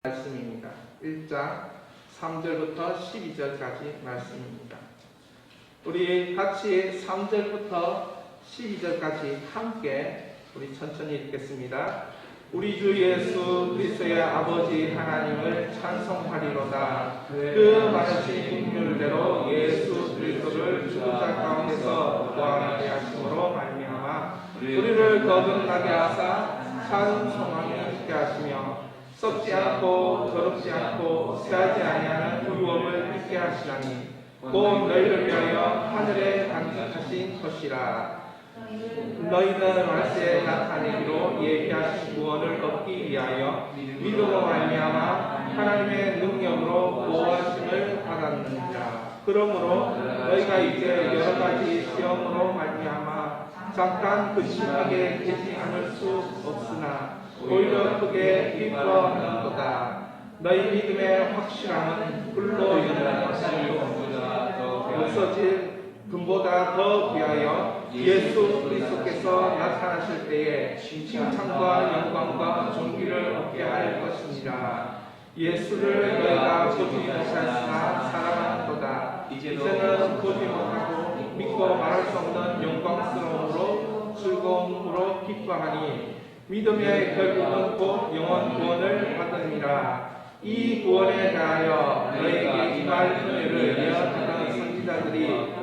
말씀입니다. 1장 3절부터 12절까지 말씀입니다. 우리 같이 3절부터 12절까지 함께 우리 천천히 읽겠습니다. 우리 주 예수 그리스도의 아버지 하나님을 찬송하리로다. 그 많으신 긍휼대로 예수 그리스도를 죽은 자 가운데서 부활하게 하심으로 말미암아 우리를 거듭나게 하사 찬송함이 있게 하시며 썩지 않고 더럽지 않고 쇠하지 아니하는 유업을 있게 하시라니 곧 너희를 위하여 하늘에 간직하신 것이라. 너희는 말세에 나타내기로 예비하신 구원을 얻기 위하여 믿음으로 말미암아 하나님의 능력으로 보호하심을 받았느니라. 그러므로 너희가 이제 여러 가지 시험으로 말미암아 잠깐 근심하게 되지 않을 수 없으나 오히려 크게 기뻐하는도다. 너희 믿음의 확실함은 불로 있는 없어질 금보다 더 귀하여 예수 그리스도께서 나타나실 때에 칭찬과 영광과 존귀를 얻게 할 것이니라. 예수를 너희가 보지 못하였으나 사랑하는도다. 이제는 보지 못하고 믿고 말할 수 없는 영광스러움으로 즐거움으로 기뻐하니 믿음의 결국은 곧 영원 구원을 받으니라. 이 구원에 대하여 너희에게 임할 은혜를 예언하던 선지자들이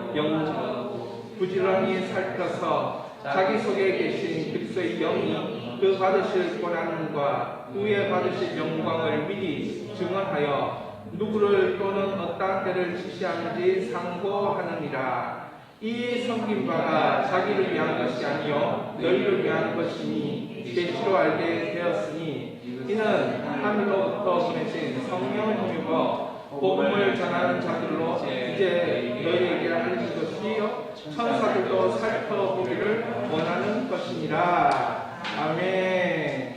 부지런히 살펴서 자기 속에 계신 그리스도의 영이 그 받으실 고난과 후에 받으실 영광을 미리 증언하여 누구를 또는 어떠한 때를 지시하는지 상고하느니라. 이 섬긴 바가 자기를 위한 것이 아니요 너희를 위한 것이니 계시로 알게 되었으니 이는 하늘로부터 보내신 성령을 힘입어 복음을 전하는 자들로 이제 너희에게 알려진 것이요 천사들도 살펴보기를 원하는 것이니라. 아멘.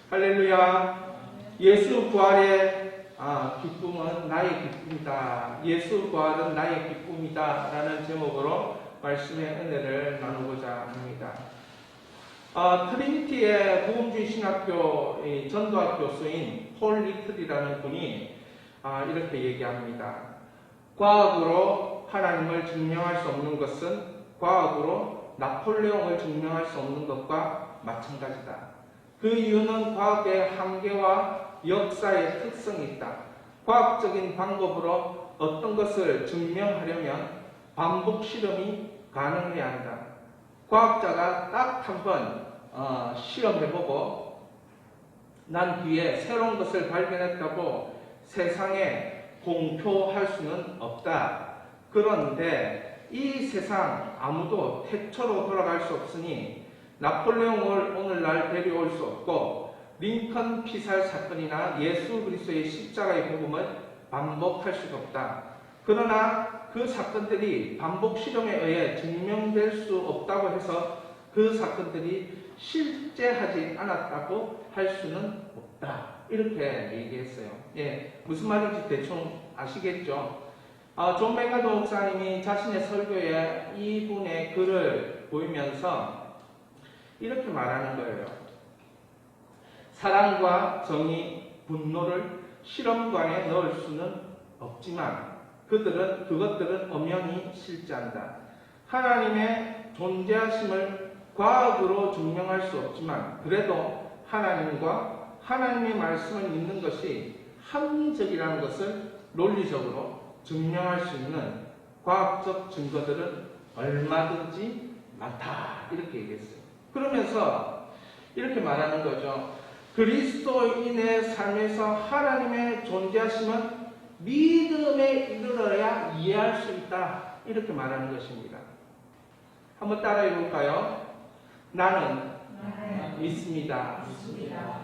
할렐루야. 예수 부활의 기쁨은 나의 기쁨이다. 예수 부활은 나의 기쁨이다. 라는 제목으로 말씀의 은혜를 나누고자 합니다. 트리니티의 복음주의 신학교 전도학 교수인 폴 리틀이라는 분이 이렇게 얘기합니다. 과학으로 하나님을 증명할 수 없는 것은 과학으로 나폴레옹을 증명할 수 없는 것과 마찬가지다. 그 이유는 과학의 한계와 역사의 특성이 있다. 과학적인 방법으로 어떤 것을 증명하려면 반복 실험이 가능해야 한다. 과학자가 딱 한 번 실험해보고 난 뒤에 새로운 것을 발견했다고 세상에 공표할 수는 없다. 그런데 이 세상 아무도 태초로 돌아갈 수 없으니 나폴레옹을 오늘날 데려올 수 없고 링컨 피살 사건이나 예수 그리스도의 십자가의 복음을 반복할 수도 없다. 그러나 그 사건들이 반복 실험에 의해 증명될 수 없다고 해서 그 사건들이 실제하지 않았다고 할 수는 없다. 이렇게 얘기했어요. 무슨 말인지 대충 아시겠죠? 존 맥가도 목사님이 자신의 설교에 이분의 글을 보이면서 이렇게 말하는 거예요. 사랑과 정의, 분노를 실험관에 넣을 수는 없지만 그것들은 엄연히 실제한다. 하나님의 존재하심을 과학으로 증명할 수 없지만 그래도 하나님과 하나님의 말씀을 믿는 것이 합리적이라는 것을 논리적으로 증명할 수 있는 과학적 증거들은 얼마든지 많다. 이렇게 얘기했어요. 그러면서 이렇게 말하는 거죠. 그리스도인의 삶에서 하나님의 존재하심은 믿음에 이르러야 이해할 수 있다. 이렇게 말하는 것입니다. 한번 따라해 볼까요? 나는 믿습니다.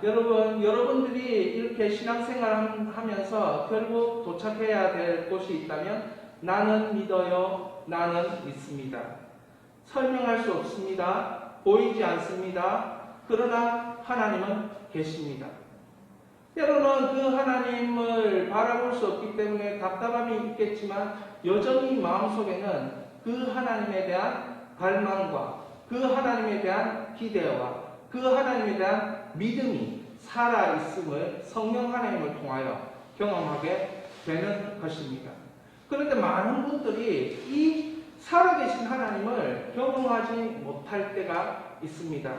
여러분들이 이렇게 신앙생활 하면서 결국 도착해야 될 곳이 있다면 나는 믿어요. 나는 믿습니다. 설명할 수 없습니다. 보이지 않습니다. 그러나 하나님은 계십니다. 때로는 그 하나님을 바라볼 수 없기 때문에 답답함이 있겠지만 여전히 마음속에는 그 하나님에 대한 갈망과 그 하나님에 대한 기대와 그 하나님에 대한 믿음이 살아있음을 성령 하나님을 통하여 경험하게 되는 것입니다. 그런데 많은 분들이 이 살아계신 하나님을 경험하지 못할 때가 있습니다.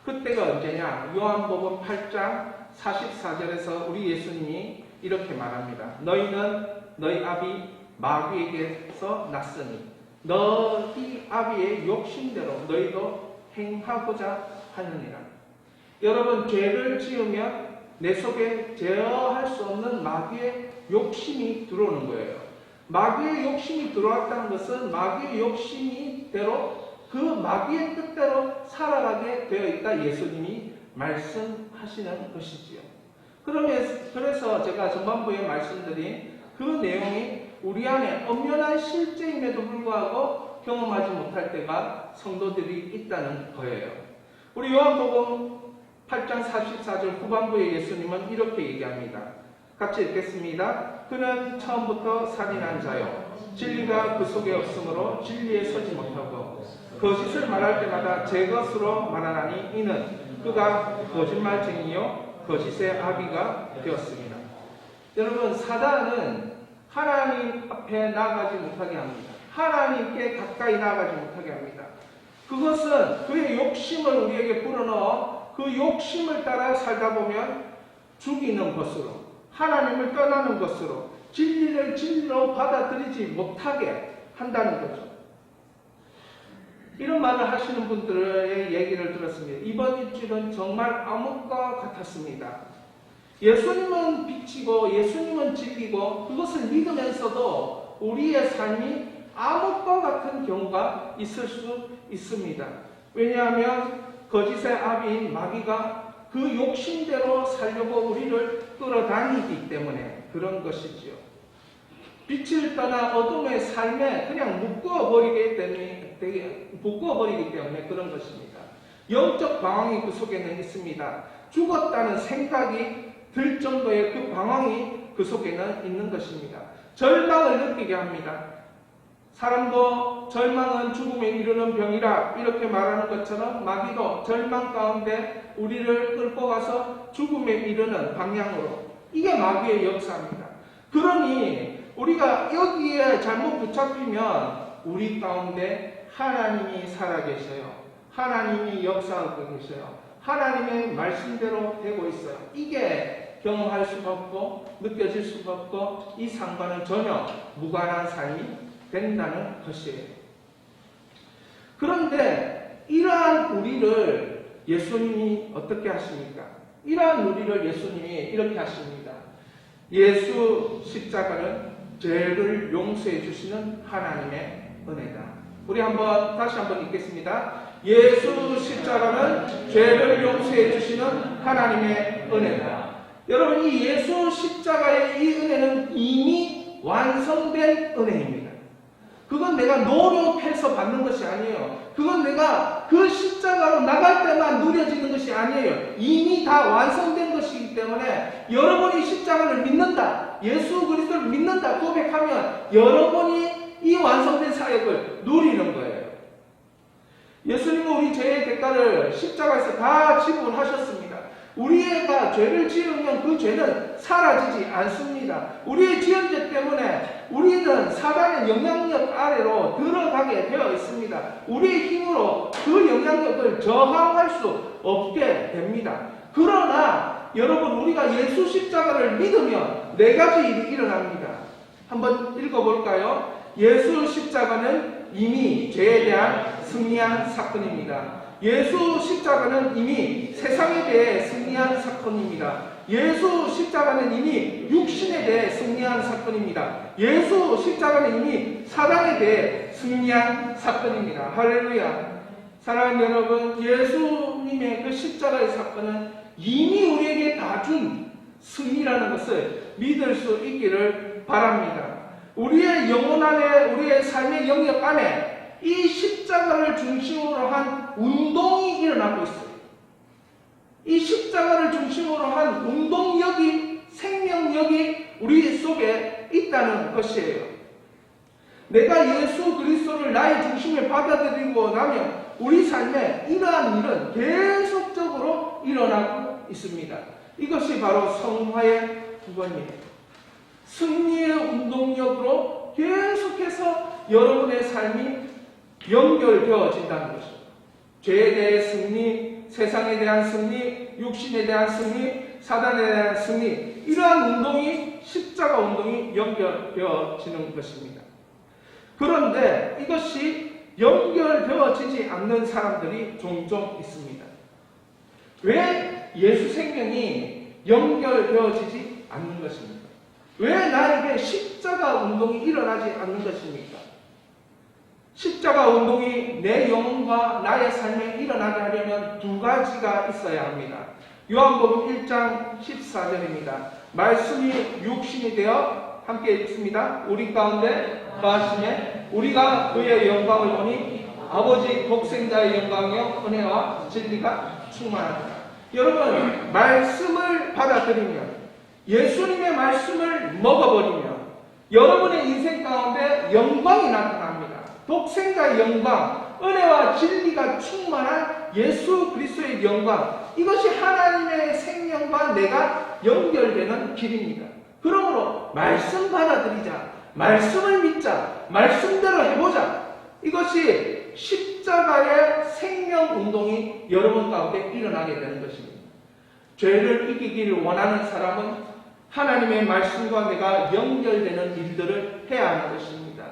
그때가 언제냐? 요한복음 8장 44절에서 우리 예수님이 이렇게 말합니다. 너희는 너희 아비 마귀에게서 났으니 너희 아비의 욕심대로 너희도 행하고자 하느니라. 여러분, 죄를 지으면 내 속에 제어할 수 없는 마귀의 욕심이 들어오는 거예요. 마귀의 욕심이 들어왔다는 것은 마귀의 욕심이대로 그 마귀의 뜻대로 살아가게 되어 있다 예수님이 말씀하시는 것이지요. 그래서 제가 전반부에 말씀드린 그 내용이 우리 안에 엄연한 실제임에도 불구하고 경험하지 못할 때가 성도들이 있다는 거예요. 우리 요한복음 8장 44절 후반부에 예수님은 이렇게 얘기합니다. 같이 읽겠습니다. 그는 처음부터 살인한 자요 진리가 그 속에 없으므로 진리에 서지 못하고 거짓을 말할 때마다 제 것으로 말하나니 이는 그가 거짓말쟁이요 거짓의 아비가 되었습니다. 여러분, 사단은 하나님 앞에 나아가지 못하게 합니다. 하나님께 가까이 나아가지 못하게 합니다. 그것은 그의 욕심을 우리에게 불어넣어 그 욕심을 따라 살다 보면 죽이는 것으로, 하나님을 떠나는 것으로, 진리를 진리로 받아들이지 못하게 한다는 거죠. 이런 말을 하시는 분들의 얘기를 들었습니다. 이번 일주일은 정말 암흑과 같았습니다. 예수님은 빛이고 예수님은 진리고 그것을 믿으면서도 우리의 삶이 암흑과 같은 경우가 있을 수 있습니다. 왜냐하면 거짓의 아비인 마귀가 그 욕심대로 살려고 우리를 끌어다니기 때문에 그런 것이지요. 빛을 떠나 어둠의 삶에 그냥 묶어버리기 때문에 그런 것입니다. 영적 방황이 그 속에는 있습니다. 죽었다는 생각이 들 정도의 그 방황이 그 속에는 있는 것입니다. 절망을 느끼게 합니다. 사람도 절망은 죽음에 이르는 병이라 이렇게 말하는 것처럼 마귀도 절망 가운데 우리를 끌고 가서 죽음에 이르는 방향으로, 이게 마귀의 역사입니다. 그러니 우리가 여기에 잘못 붙잡히면 우리 가운데 하나님이 살아계셔요. 하나님이 역사하고 계셔요. 하나님의 말씀대로 되고 있어요. 이게 경험할 수가 없고 느껴질 수가 없고 이 상과는 전혀 무관한 삶이 된다는 것이에요. 그런데 이러한 우리를 예수님이 어떻게 하십니까? 이러한 우리를 예수님이 이렇게 하십니다. 예수 십자가는 죄를 용서해 주시는 하나님의 은혜다. 우리 다시 한번 읽겠습니다. 예수 십자가는 죄를 용서해 주시는 하나님의 은혜다. 여러분, 이 예수 십자가의 이 은혜는 이미 완성된 은혜입니다. 그건 내가 노력해서 받는 것이 아니에요. 그건 내가 그 십자가로 나갈 때만 누려지는 것이 아니에요. 이미 다 완성된 것이기 때문에 여러분이 십자가를 믿는다, 예수 그리스도를 믿는다 고백하면 여러분이 이 완성된 사역을 누리는 거예요. 예수님은 우리 죄의 대가를 십자가에서 다 지불하셨습니다. 우리가 죄를 지으면 그 죄는 사라지지 않습니다. 우리의 지은 죄 때문에 우리는 사단의 영향력 아래로 들어가게 되어 있습니다. 우리의 힘으로 그 영향력을 저항할 수 없게 됩니다. 그러나 여러분, 우리가 예수 십자가를 믿으면 네 가지 일이 일어납니다. 한번 읽어볼까요? 예수 십자가는 이미 죄에 대한 승리한 사건입니다. 예수 십자가는 이미 세상에 대해 승리한 사건입니다. 예수 십자가는 이미 육신에 대해 승리한 사건입니다. 예수 십자가는 이미 사단에 대해 승리한 사건입니다. 할렐루야. 사랑하는 여러분, 예수님의 그 십자가의 사건은 이미 우리에게 다 준 승리라는 것을 믿을 수 있기를 바랍니다. 우리의 영혼 안에, 우리의 삶의 영역 안에 이 십자가를 중심으로 한 운동이 일어나고 있어요. 이 십자가를 중심으로 한 운동력이, 생명력이 우리 속에 있다는 것이에요. 내가 예수 그리스도를 나의 중심에 받아들이고 나면 우리 삶에 이러한 일은 계속적으로 일어나고 있습니다. 이것이 바로 성화의 구원이에요. 승리의 운동력으로 계속해서 여러분의 삶이 연결되어진다는 것입니다. 죄에 대해 승리, 세상에 대한 승리, 육신에 대한 승리, 사단에 대한 승리, 이러한 운동이 십자가 운동이 연결되어지는 것입니다. 그런데 이것이 연결되어지지 않는 사람들이 종종 있습니다. 왜 예수 생명이 연결되어지지 않는 것입니까? 왜 나에게 십자가 운동이 일어나지 않는 것입니까? 십자가 운동이 내 영혼과 나의 삶에 일어나게 하려면 두 가지가 있어야 합니다. 요한복음 1장 14절입니다. 말씀이 육신이 되어 함께 읽습니다. 우리 가운데 거하시매 우리가 그의 영광을 보니 아버지 독생자의 영광이요 은혜와 진리가 충만합니다. 여러분, 말씀을 받아들이면, 예수님의 말씀을 먹어버리면 여러분의 인생 가운데 영광이 나타납니다. 독생자의 영광, 은혜와 진리가 충만한 예수 그리스도의 영광, 이것이 하나님의 생명과 내가 연결되는 길입니다. 그러므로 말씀 받아들이자, 말씀을 믿자, 말씀대로 해보자. 이것이 십자가의 생명운동이 여러분 가운데 일어나게 되는 것입니다. 죄를 이기기를 원하는 사람은 하나님의 말씀과 내가 연결되는 일들을 해야 하는 것입니다.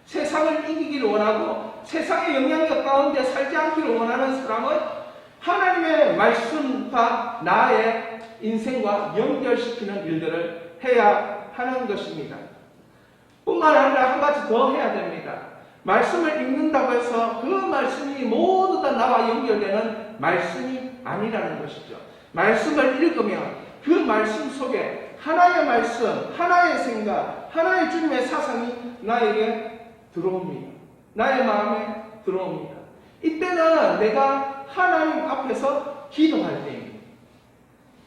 세상을 이기기를 원하고 세상의 영향력 가운데 살지 않기를 원하는 사람은 하나님의 말씀과 나의 인생과 연결시키는 일들을 해야 하는 것입니다. 뿐만 아니라 한 가지 더 해야 됩니다. 말씀을 읽는다고 해서 그 말씀이 모두 다 나와 연결되는 말씀이 아니라는 것이죠. 말씀을 읽으면 그 말씀 속에 하나의 말씀, 하나의 생각, 하나의 주님의 사상이 나에게 들어옵니다. 나의 마음에 들어옵니다. 이때는 내가 하나님 앞에서 기도할 때입니다.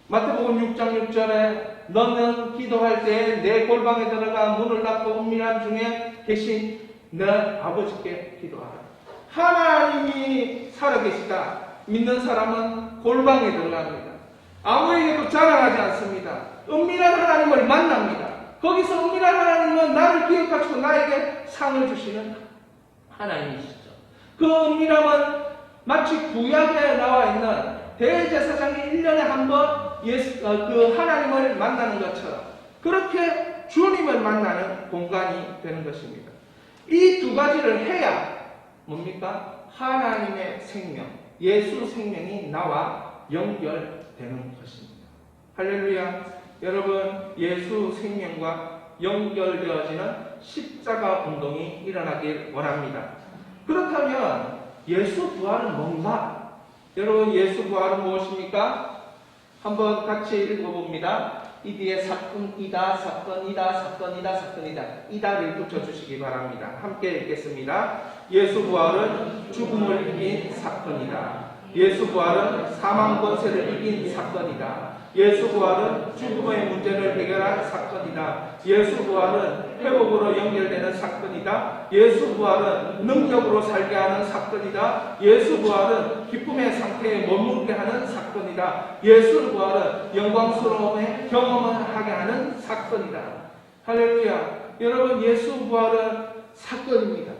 마태복음 6장 6절에 너는 기도할 때 내 골방에 들어가 문을 닫고 은밀한 중에 계신 내 아버지께 기도하라. 하나님이 살아계시다 믿는 사람은 골방에 들어갑니다. 아무에게도 자랑하지 않습니다. 은밀한 하나님을 만납니다. 거기서 은밀한 하나님은 나를 기억하시고 나에게 상을 주시는 하나님이시죠. 그 은밀함은 마치 구약에 나와 있는 대제사장이 1년에 한 번 그 하나님을 만나는 것처럼 그렇게 주님을 만나는 공간이 되는 것입니다. 이 두 가지를 해야 뭡니까? 하나님의 생명, 예수 생명이 나와 연결되는 것입니다. 할렐루야. 여러분, 예수 생명과 연결되어지는 십자가 운동이 일어나길 원합니다. 그렇다면 예수 부활은 뭔가? 여러분, 예수 부활은 무엇입니까? 한번 같이 읽어봅니다. 이 뒤에 사건이다, 사건이다, 사건이다, 사건이다. 이다를 붙여주시기 바랍니다. 함께 읽겠습니다. 예수 부활은 죽음을 이긴 사건이다. 예수 부활은 사망 권세를 이긴 사건이다. 예수 부활은 죽음의 문제를 해결한 사건이다. 예수 부활은 회복으로 연결되는 사건이다. 예수 부활은 능력으로 살게 하는 사건이다. 예수 부활은 기쁨의 상태에 머무르게 하는 사건이다. 예수 부활은 영광스러움의 경험을 하게 하는 사건이다. 할렐루야. 여러분, 예수 부활은 사건입니다.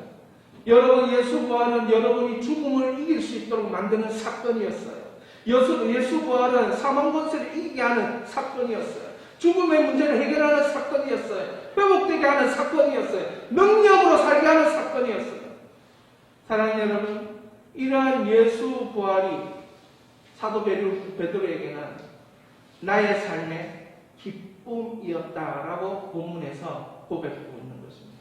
여러분, 예수 부활은 여러분이 죽음을 이길 수 있도록 만드는 사건이었어요. 예수 부활은 사망 권세를 이기게 하는 사건이었어요. 죽음의 문제를 해결하는 사건이었어요. 회복되게 하는 사건이었어요. 능력으로 살게 하는 사건이었어요. 사랑하는 여러분, 이러한 예수 부활이 사도 베드로에게는 나의 삶의 기쁨이었다라고 본문에서 고백하고 있는 것입니다.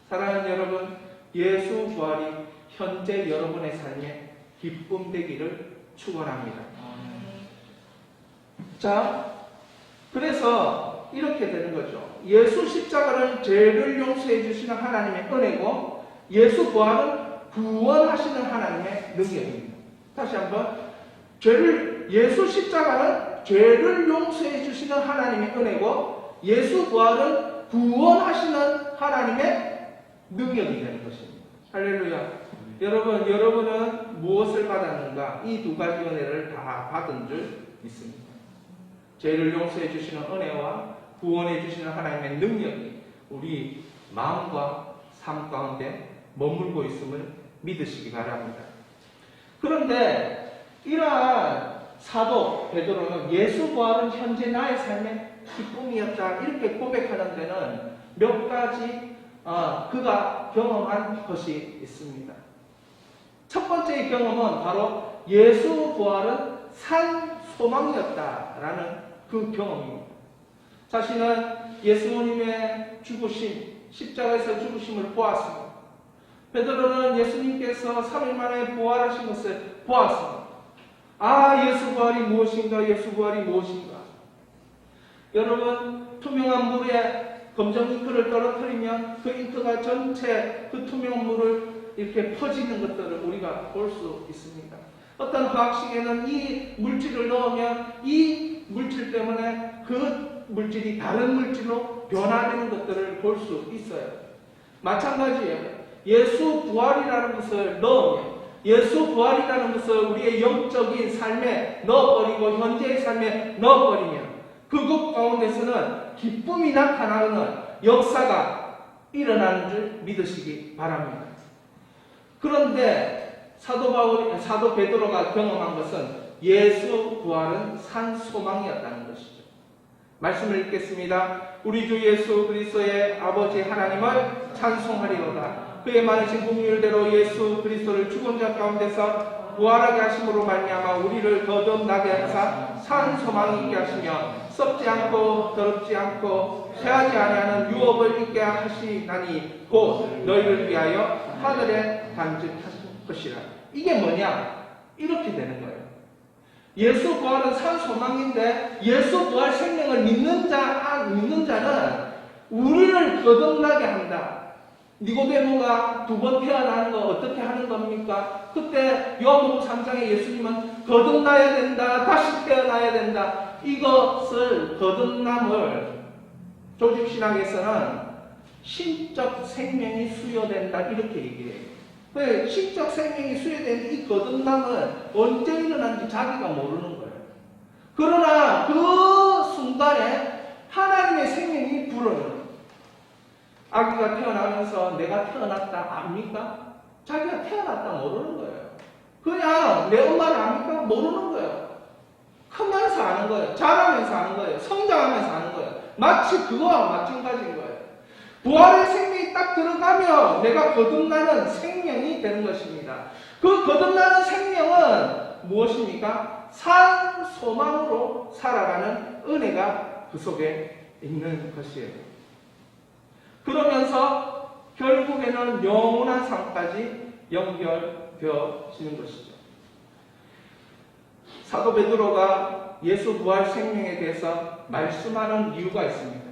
사랑하는 여러분, 예수 부활이 현재 여러분의 삶에 기쁨 되기를 축원합니다. 자, 그래서 이렇게 되는 거죠. 예수 십자가는 죄를 용서해 주시는 하나님의 은혜고 예수 부활은 구원하시는 하나님의 능력입니다. 다시 한번, 예수 십자가는 죄를 용서해 주시는 하나님의 은혜고 예수 부활은 구원하시는 하나님의 능력이 되는 것입니다. 할렐루야. 여러분은 무엇을 받았는가? 이 두 가지 은혜를 다 받은 줄 믿습니다. 죄를 용서해 주시는 은혜와 구원해 주시는 하나님의 능력이 우리 마음과 삶 가운데 머물고 있음을 믿으시기 바랍니다. 그런데 이러한 사도 베드로는 예수 부활은 현재 나의 삶의 기쁨이었다 이렇게 고백하는 데는 몇 가지 그가 경험한 것이 있습니다. 첫 번째 경험은 바로 예수 부활은 산 소망이었다라는 그 경험입니다. 자신은 예수님의 죽으심, 십자가에서 죽으심을 보았습니다. 베드로는 예수님께서 3일 만에 부활하신 것을 보았습니다. 예수 부활이 무엇인가? 예수 부활이 무엇인가? 여러분, 투명한 물에 검정 잉크를 떨어뜨리면 그 잉크가 전체 그 투명한 물을 이렇게 퍼지는 것들을 우리가 볼 수 있습니다. 어떤 화학식에는 이 물질을 넣으면 이 물질 때문에 그 물질이 다른 물질로 변화되는 것들을 볼 수 있어요. 마찬가지예요. 예수 부활이라는 것을 넣으면, 예수 부활이라는 것을 우리의 영적인 삶에 넣어버리고 현재의 삶에 넣어버리면 그것 가운데서는 기쁨이 나타나는 역사가 일어나는 줄 믿으시기 바랍니다. 그런데 사도 베드로가 경험한 것은 예수 부활은 산 소망이었다는 것이죠. 말씀을 읽겠습니다. 우리 주 예수 그리스도의 아버지 하나님을 찬송하리로다. 그의 많으신 긍휼대로 예수 그리스도를 죽은 자 가운데서 부활하게 하심으로 말미암아 우리를 거듭나게 하사 산 소망이 있게 하시며 썩지 않고 더럽지 않고 쇠하지 아니하는 유업을 있게 하시나니 곧 너희를 위하여 하늘에 간직하신 것이라. 이게 뭐냐? 이렇게 되는 거예요. 예수 부활은 산 소망인데 예수 부활 생명을 믿는 자는 우리를 거듭나게 한다. 니고데모가 두 번 태어나는 거 어떻게 하는 겁니까? 그때 요한복음 3장에 예수님은 거듭나야 된다, 다시 태어나야 된다. 이것을 거듭남을 조직신학에서는 신적 생명이 수여된다 이렇게 얘기해요. 신적 생명이 수여된 이 거듭남은 언제 일어난지 자기가 모르는 거예요. 그러나 그 순간에 하나님의 생명이 불어요. 아기가 태어나면서 내가 태어났다 압니까? 자기가 태어났다 모르는 거예요. 그냥 내 엄마를 압니까? 모르는 거예요. 크면서 아는 거예요. 자라면서 아는 거예요. 성장하면서 아는 거예요. 마치 그거와 마찬가지인 거예요. 부활의 생명이 딱 들어가면 내가 거듭나는 생명이 되는 것입니다. 그 거듭나는 생명은 무엇입니까? 산 소망으로 살아가는 은혜가 그 속에 있는 것이에요. 그러면서 결국에는 영원한 삶까지 연결되어지는 것이죠. 사도 베드로가 예수 부활 생명에 대해서 말씀하는 이유가 있습니다.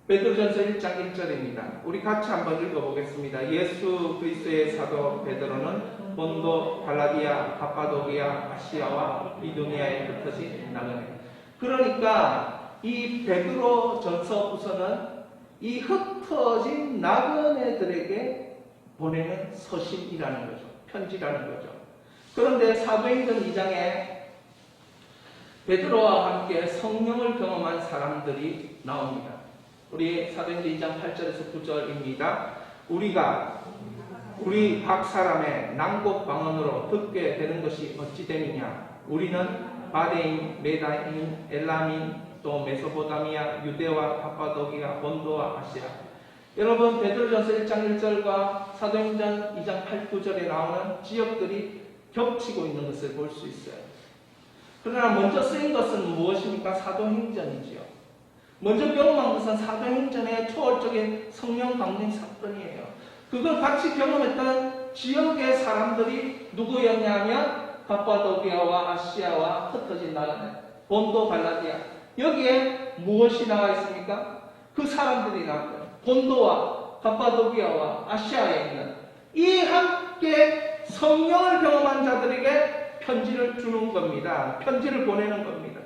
베드로전서 1장 1절입니다. 우리 같이 한번 읽어보겠습니다. 예수 그리스도의 사도 베드로는 본도, 갈라디아, 갑바도기아, 아시아와 비두니아에 흩어진 나그네. 그러니까 이 베드로전서부서는 이 흩어진 나그네들에게 보내는 서신이라는 거죠. 편지라는 거죠. 그런데 사도행전 2장에 베드로와 함께 성령을 경험한 사람들이 나옵니다. 우리 사도행전 2장 8절에서 9절입니다. 우리 각 사람의 난곡 방언으로 듣게 되는 것이 어찌 됨이냐. 우리는 바데인, 메다인, 엘라민, 또 메소포타미아, 유대와 갑바도기아, 본도와 아시아. 여러분 베드로전서 1장 1절과 사도행전 2장 8, 9절에 나오는 지역들이 겹치고 있는 것을 볼 수 있어요. 그러나 먼저 쓰인 것은 무엇입니까? 사도행전이지요. 먼저 경험한 것은 사도행전의 초월적인 성령 강림 사건이에요. 그걸 같이 경험했던 지역의 사람들이 누구였냐면 갑바도기아와 아시아와 흩어진 나라네, 본도, 갈라디아. 여기에 무엇이 나와 있습니까? 그 사람들이 나왔어요. 본도와 갑바도기아와 아시아에 있는 이 함께 성령을 경험한 자들에게 편지를 주는 겁니다. 편지를 보내는 겁니다.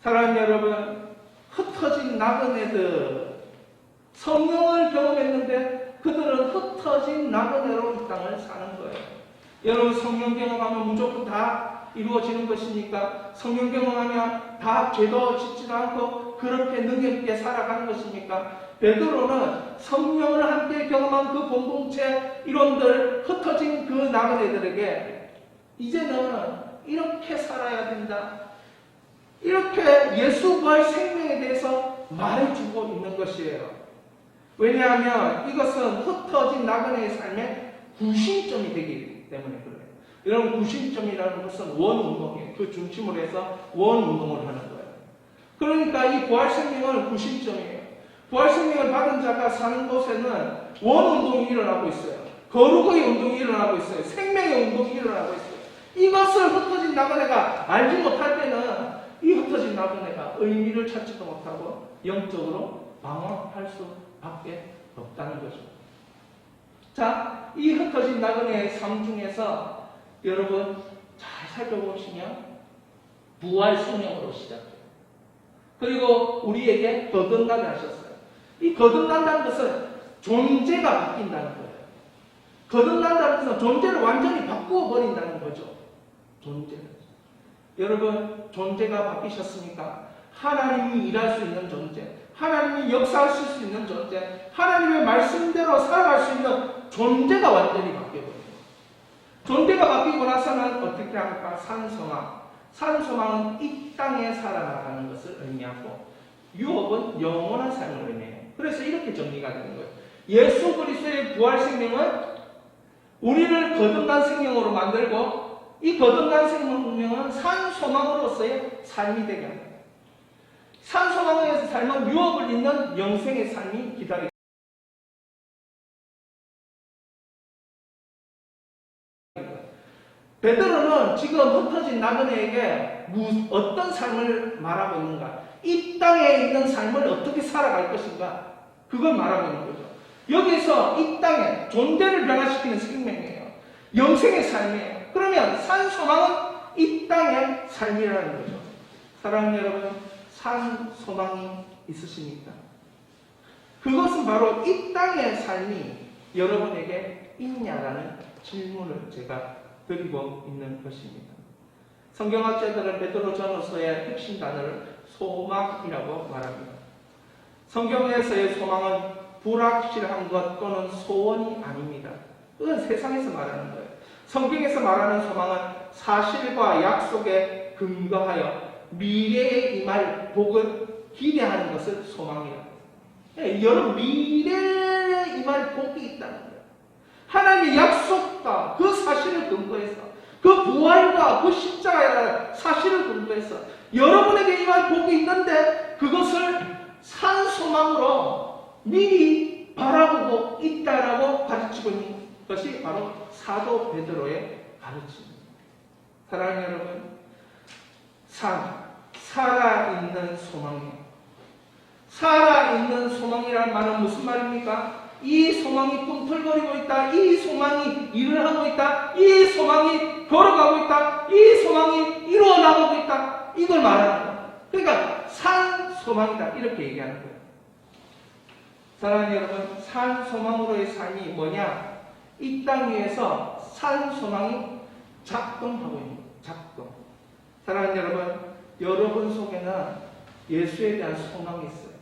사랑하는 여러분, 흩어진 나그네들, 성령을 경험했는데 그들은 흩어진 나그네로 이 땅을 사는 거예요. 여러분 성령 경험하면 무조건 다 이루어지는 것입니까? 성령 경험하면 다 죄도 짓지도 않고 그렇게 능력 있게 살아가는 것입니까? 베드로는 성령을 함께 경험한 그 공동체 이론들 흩어진 그 나그네들에게 이제는 이렇게 살아야 된다. 이렇게 예수와의 생명에 대해서 말해주고 있는 것이에요. 왜냐하면 이것은 흩어진 나그네의 삶의 구심점이 되기 때문에 그래요. 여러분 구심점이라는 것은 원운동이에요. 그 중심으로 해서 원운동을 하는 거예요. 그러니까 이 부활생명은 구심점이에요. 부활생명을 받은 자가 사는 곳에는 원운동이 일어나고 있어요. 거룩의 운동이 일어나고 있어요. 생명의 운동이 일어나고 있어요. 이것을 흩어진 나그네가 알지 못할 때는 이 흩어진 나그네가 의미를 찾지도 못하고 영적으로 방황할 수밖에 없다는 거죠. 자, 이 흩어진 나그네의 삶 중에서 여러분 잘 살펴보시면 부활 성령으로 시작해요. 그리고 우리에게 거듭나게 하셨어요. 이 거듭난다는 것은 존재가 바뀐다는 거예요. 거듭난다는 것은 존재를 완전히 바꾸어 버린다는 거죠. 존재를. 여러분 존재가 바뀌셨습니까? 하나님이 일할 수 있는 존재, 하나님이 역사하실 수 있는 존재, 하나님의 말씀대로 살아갈 수 있는 존재가 완전히 바뀌어버려요. 존재가 바뀌고 나서는 어떻게 합니까? 산소망. 산소망은 이 땅에 살아나가는 것을 의미하고 유업은 영원한 삶을 의미해요. 그래서 이렇게 정리가 되는 거예요. 예수 그리스도의 부활 생명은 우리를 거듭난 생명으로 만들고 이 거듭난 생명은 산소망으로서의 삶이 되게 합니다. 산소망에서 삶은 유업을 잇는 영생의 삶이 기다리고 베드로는 지금 흩어진 나그네에게 어떤 삶을 말하고 있는가? 이 땅에 있는 삶을 어떻게 살아갈 것인가? 그걸 말하고 있는 거죠. 여기서 이 땅에 존재를 변화시키는 생명이에요. 영생의 삶이에요. 그러면 산소망은 이 땅의 삶이라는 거죠. 사랑하는 여러분, 산소망이 있으십니까? 그것은 바로 이 땅의 삶이 여러분에게 있냐라는 질문을 제가 드리고 있는 것입니다. 성경학자들은 베드로 전후서의 핵심 단어를 소망이라고 말합니다. 성경에서의 소망은 불확실한 것 또는 소원이 아닙니다. 그건 세상에서 말하는 거예요. 성경에서 말하는 소망은 사실과 약속에 근거하여 미래에 임할 복을 기대하는 것을 소망이라고 해요. 여러분 미래에 임할 복이 있다는 거예요. 하나님의 약속과 그 사실을 근거해서 그 부활과 그 십자가의 사실을 근거해서 여러분에게 임할 복이 있는데 그것을 산소망으로 미리 바라보고 있다라고 가르치고 있는 것이 바로 사도 베드로의 가르침입니다. 사랑하는 여러분, 살아있는 소망이에요. 살아있는 소망이라는 말은 무슨 말입니까? 이 소망이 꿈틀거리고 있다. 이 소망이 일을 하고 있다. 이 소망이 걸어가고 있다. 이 소망이 이루어나가고 있다. 이걸 말하는 거예요. 그러니까 산 소망이다. 이렇게 얘기하는 거예요. 사랑하는 여러분, 산 소망으로의 삶이 뭐냐? 이 땅 위에서 산 소망이 작동하고 있는 거예요. 작동. 사랑하는 여러분, 여러분 속에는 예수에 대한 소망이 있어요.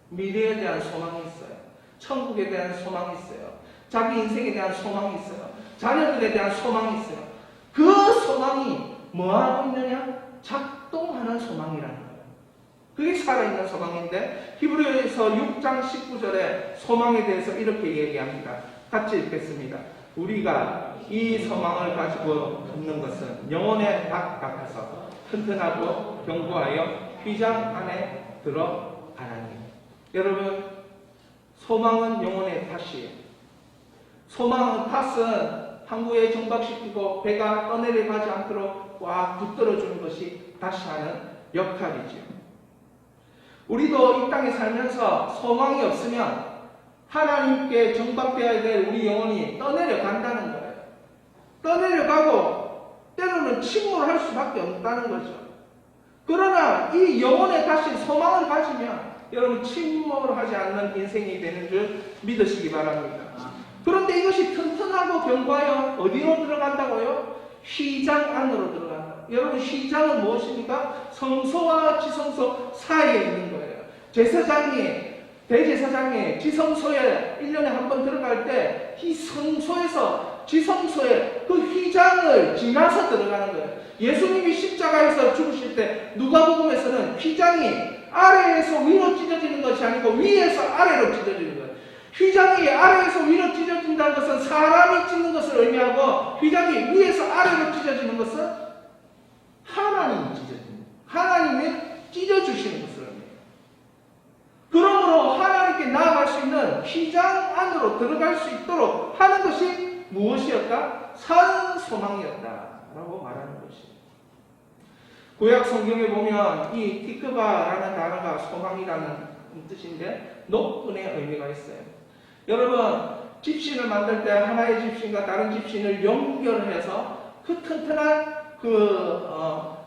미래에 대한 소망이 있어요. 천국에 대한 소망이 있어요. 자기 인생에 대한 소망이 있어요. 자녀들에 대한 소망이 있어요. 그 소망이 뭐하고 있느냐? 작동하는 소망이라는 거예요. 그게 살아있는 소망인데 히브리서 6장 19절에 소망에 대해서 이렇게 얘기합니다. 같이 읽겠습니다. 우리가 이 소망을 가지고 있는 것은 영혼의 닭 같아서 튼튼하고 견고하여 휘장 안에 들어가나니. 여러분, 소망은 영혼의 탓이에요. 소망은 탓은 항구에 정박시키고 배가 떠내려가지 않도록 꽉 붙들어주는 것이 다시 하는 역할이지요. 우리도 이 땅에 살면서 소망이 없으면 하나님께 정박되어야 될 우리 영혼이 떠내려간다는 거예요. 떠내려가고 때로는 침몰할 수밖에 없다는 거죠. 그러나 이 영혼에 다시 소망을 가지면 여러분 침몰하지 않는 인생이 되는 줄 믿으시기 바랍니다. 그런데 이것이 튼튼하고 견고하여 어디로 들어간다고요? 휘장 안으로 들어간다. 여러분, 휘장은 무엇입니까? 성소와 지성소 사이에 있는 거예요. 제사장이, 대제사장이 지성소에 1년에 한 번 들어갈 때 이 성소에서 지성소에 그 휘장을 지나서 들어가는 거예요. 예수님이 십자가에서 죽으실 때 누가복음에서는 휘장이 아래에서 위로 찢어지는 것이 아니고 위에서 아래로 찢어지는 거예요. 휘장이 아래에서 위로 찢어진다는 것은 사람이 찢는 것을 의미하고, 휘장이 위에서 아래로 찢어지는 것은 하나님이 찢어지는, 하나님이 찢어주시는 것을 의미해요. 그러므로 하나님께 나아갈 수 있는 휘장 안으로 들어갈 수 있도록 하는 것이 무엇이었다? 산 소망이었다라고 말하는 것이에요. 구약 성경에 보면 이 티크바라는 단어가 소망이라는 뜻인데 높은의 의미가 있어요. 여러분, 집신을 만들 때 하나의 집신과 다른 집신을 연결해서 그 튼튼한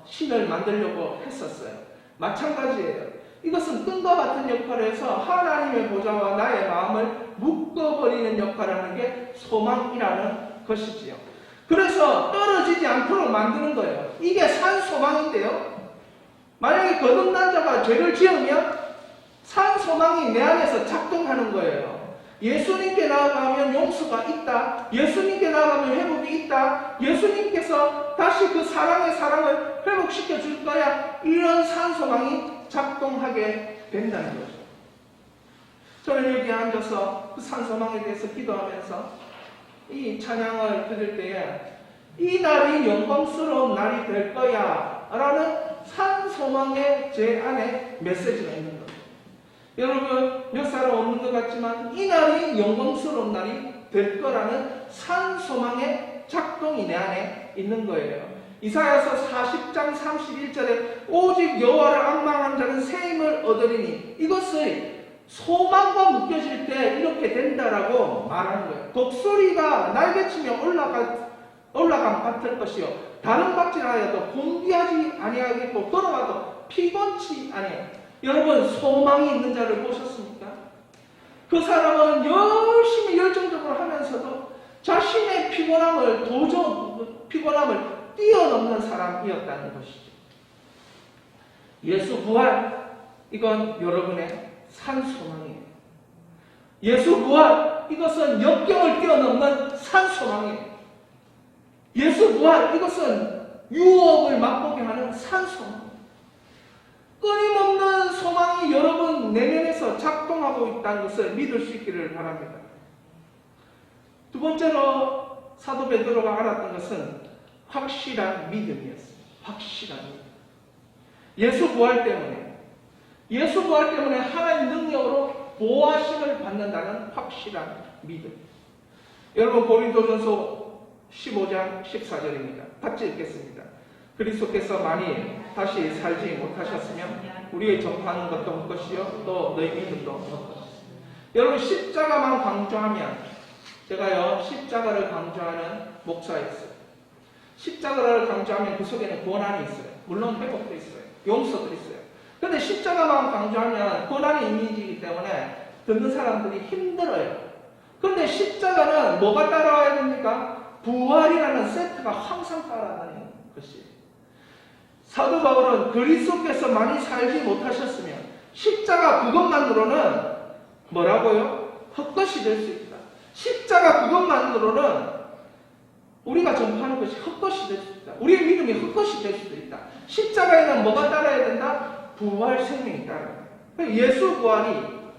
신을 만들려고 했었어요. 마찬가지예요. 이것은 끈과 같은 역할을 해서 하나님의 보좌와 나의 마음을 묶어버리는 역할을 하는 게 소망이라는 것이지요. 그래서 떨어지지 않도록 만드는 거예요. 이게 산 소망인데요. 만약에 거듭난 자가 죄를 지으면 산 소망이 내 안에서 작동하는 거예요. 예수님께 나아가면 용서가 있다. 예수님께 나아가면 회복이 있다. 예수님께서 다시 그 사랑을 회복시켜 줄 거야. 이런 산 소망이 작동하게 된다는 거죠. 저는 여기 앉아서 그 산 소망에 대해서 기도하면서 이 찬양을 들을 때에 이 날이 영광스러운 날이 될 거야 라는 산 소망의 제 안에 메시지가 있는 거예요. 여러분, 몇 사람 없는 것 같지만 이 날이 영광스러운 날이 될 거라는 산 소망의 작동이 내 안에 있는 거예요. 이사야서 40장 31절에 오직 여호와를 앙망하는 자는 새 힘을 얻으리니, 이것을 소망과 묶여질 때 이렇게 된다라고 말하는 거예요. 독수리가 날개치며 올라감 같을 것이요 다른 박질하여도 공기하지 아니하겠고 걸어가도 피곤치 아니하여. 여러분, 소망이 있는 자를 보셨습니까? 그 사람은 열심히 열정적으로 하면서도 자신의 피곤함을 뛰어넘는 사람이었다는 것이죠. 예수 부활, 이건 여러분의 산 소망이에요. 예수 부활, 이것은 역경을 뛰어넘는 산 소망이에요. 예수 부활, 이것은 유혹을 맛보게 하는 산 소망이에요. 끊임없는 소망이 여러분 내면에서 작동하고 있다는 것을 믿을 수 있기를 바랍니다. 두 번째로 사도 베드로가 알았던 것은 확실한 믿음이었어요. 확실한 믿음. 예수 부활 때문에 하나님 능력으로 보호하심을 받는다는 확실한 믿음. 여러분, 고린도전서 15장 14절입니다. 같이 읽겠습니다. 그리스도께서 만일 다시 살지 못하셨으면 우리의 전파하는 것도 헛것이요 또 너희 믿음도 헛것이요. 여러분, 십자가만 강조하면, 제가요 십자가를 강조하는 목사였어요. 십자가를 강조하면 그 속에는 고난이 있어요. 물론 회복도 있어요. 용서도 있어요. 그런데 십자가만 강조하면 고난의 이미지이기 때문에 듣는 사람들이 힘들어요. 그런데 십자가는 뭐가 따라와야 됩니까? 부활이라는 세트가 항상 따라다니는 것이에요. 사도 바울은 그리스도께서 많이 살지 못하셨으면 십자가 그것만으로는 뭐라고요? 헛것이 될 수 있다. 십자가 그것만으로는 우리가 전파하는 것이 헛것이 될 수 있다. 우리의 믿음이 헛것이 될 수도 있다. 십자가에는 뭐가 따라야 된다? 부활 생명이 따라야 된다. 예수 부활이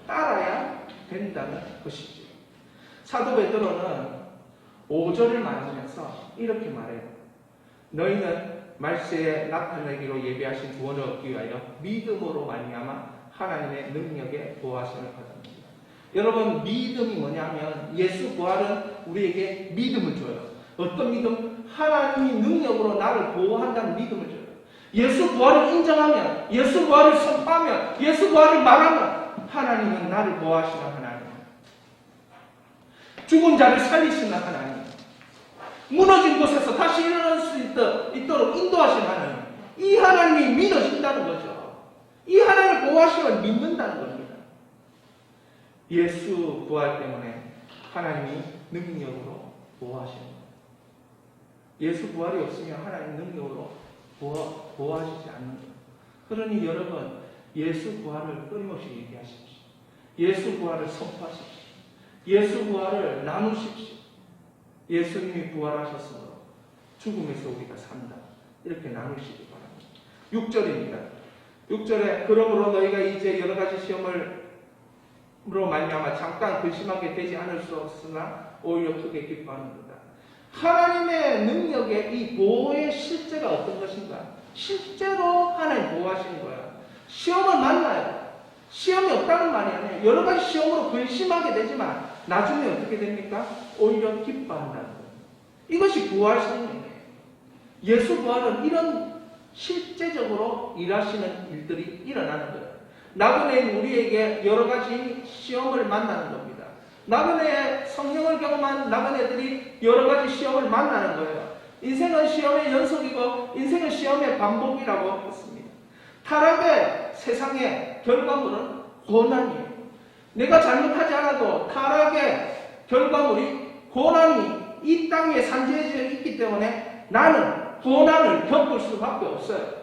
따라야 된다는 것이죠. 사도 베드로는 5절을 말하면서 이렇게 말해요. 너희는 말세에 나타내기로 예비하신 구원을 얻기 위하여 믿음으로 말미암아 하나님의 능력에 보호하심을 받습니다. 여러분, 믿음이 뭐냐면 예수 부활은 우리에게 믿음을 줘요. 어떤 믿음? 하나님이 능력으로 나를 보호한다는 믿음을 줘요. 예수 부활을 인정하면, 예수 부활을 선포하면, 예수 부활을 말하면 하나님은 나를 보호하시는 하나님, 죽은 자를 살리시는 하나님, 무너진 곳에서 다시 일어날 수 있도록 인도하시는 하나님, 이 하나님이 믿어진다는 거죠. 이 하나님을 보호하심을 믿는다는 겁니다. 예수 부활 때문에 하나님이 능력으로 보호하시는 거예요. 예수 부활이 없으면 하나님 능력으로 보호하시지 않는 거예요. 그러니 여러분, 예수 부활을 끊임없이 얘기하십시오. 예수 부활을 선포하십시오. 예수 부활을 나누십시오. 예수님이 부활하셨으므로 죽음에서 우리가 산다. 이렇게 나누시기 바랍니다. 6절입니다. 6절에 그러므로 너희가 이제 여러 가지 시험으로 말미암아 잠깐 근심하게 되지 않을 수 없으나 오히려 크게 기뻐하는도다. 하나님의 능력의 이 보호의 실제가 어떤 것인가? 실제로 하나님 보호하시는 거야. 시험을 만나요. 시험이 없다는 말이 아니에요. 여러 가지 시험으로 근심하게 되지만 나중에 어떻게 됩니까? 오히려 기뻐한다는 거예요. 이것이 부활성이에요. 예수 부활은 이런 실제적으로 일하시는 일들이 일어나는 거예요. 나그네인 우리에게 여러 가지 시험을 만나는 겁니다. 나그네의 성령을 경험한 나그네들이 여러 가지 시험을 만나는 거예요. 인생은 시험의 연속이고 인생은 시험의 반복이라고 했습니다. 타락의 세상의 결과물은 고난이에요. 내가 잘못하지 않아도 타락의 결과물이 고난이 이 땅 위에 산재해져 있기 때문에 나는 고난을 겪을 수밖에 없어요.